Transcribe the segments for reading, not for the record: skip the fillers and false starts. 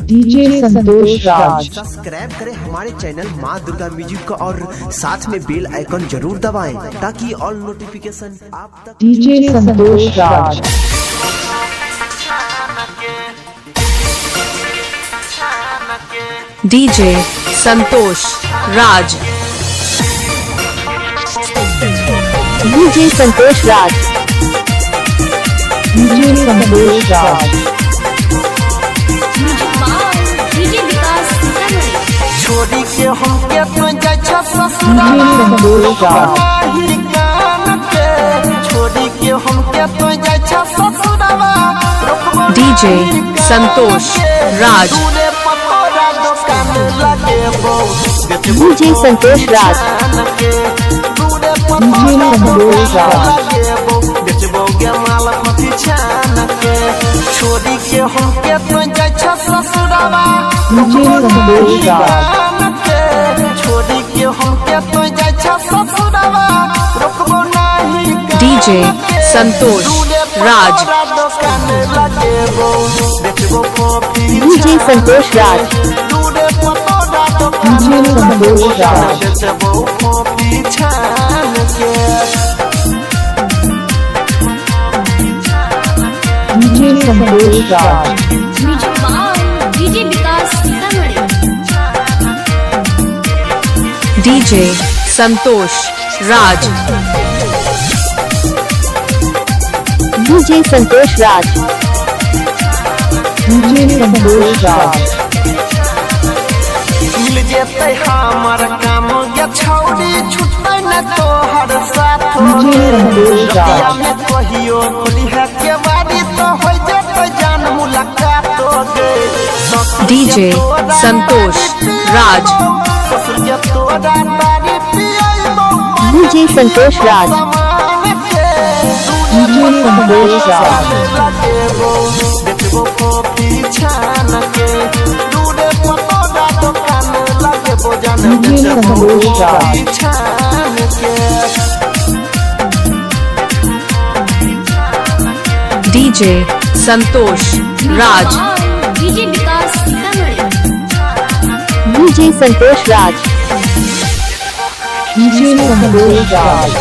DJ Santosh राज। Subscribe करें हमारे channel माँ दुर्गा म्यूजिक को और साथ में बेल आइकन जरूर दबाएं ताकि ऑल नोटिफिकेशन आप तक। डीजे संतोष राज। डीजे संतोष राज। डीजे संतोष राज। डीजे संतोष राज। छोड़ी के हम के तो जाय छ ससुरावा छोड़ी के हम के तो जाय छ ससुरावा डीजे संतोष राज। डीजे संतोष राज। डीजे संतोष राज। छोड़ी के हम के तो जाय छ ससुरावा डीजे संतोष राज। छोड़ी के हम के तो जाय छ ससुरावा रोकबो नाही डीजे संतोष राज। डीजे संतोष राज। डीजे संतोष राज। डीजे संतोष राज। डीजे संतोष राज। डीजे संतोष राज। डीजे संतोष राज। मिल जेते हमर काम या छौड़ी छुटै न तोहर साथ रतिया में कहियो बोली है के बारी तो हो जेते जान मुलाकात गे डीजे संतोष राज। ससुर के तोरा बारी पियैबो डीजे संतोष राज। डीजे संतोष राज। देखबो कॉफी छान के दूरे पतोरा दुकान लगे बोजन डीजे संतोष राज। छान के डीजे संतोष राज। डीजे संतोष राज। डीजे संतोष राज।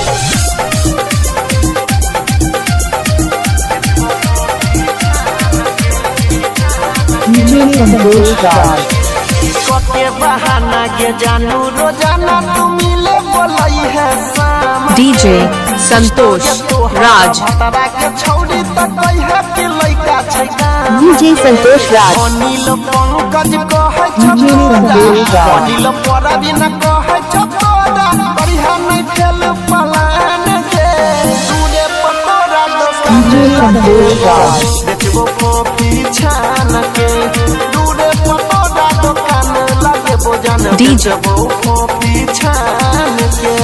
डीजे संतोष राज। के बहाना के जानू रोजाना तू मिले बोलई है शाम डीजे संतोष राज। तारा के छौड़ी त कहि है कि लइका छै डीजे संतोष राज। अनिल पंकज कहे डीजे संतोष राज। अनिल परबी न कहे छतोरा बढ़िया नहीं खेल पलान के दूरे पतोरा डीजे संतोष राज। देखबो कॉफी छान के दूरे पतोरा दुकान लगे बोजन डीजे कॉफी छान के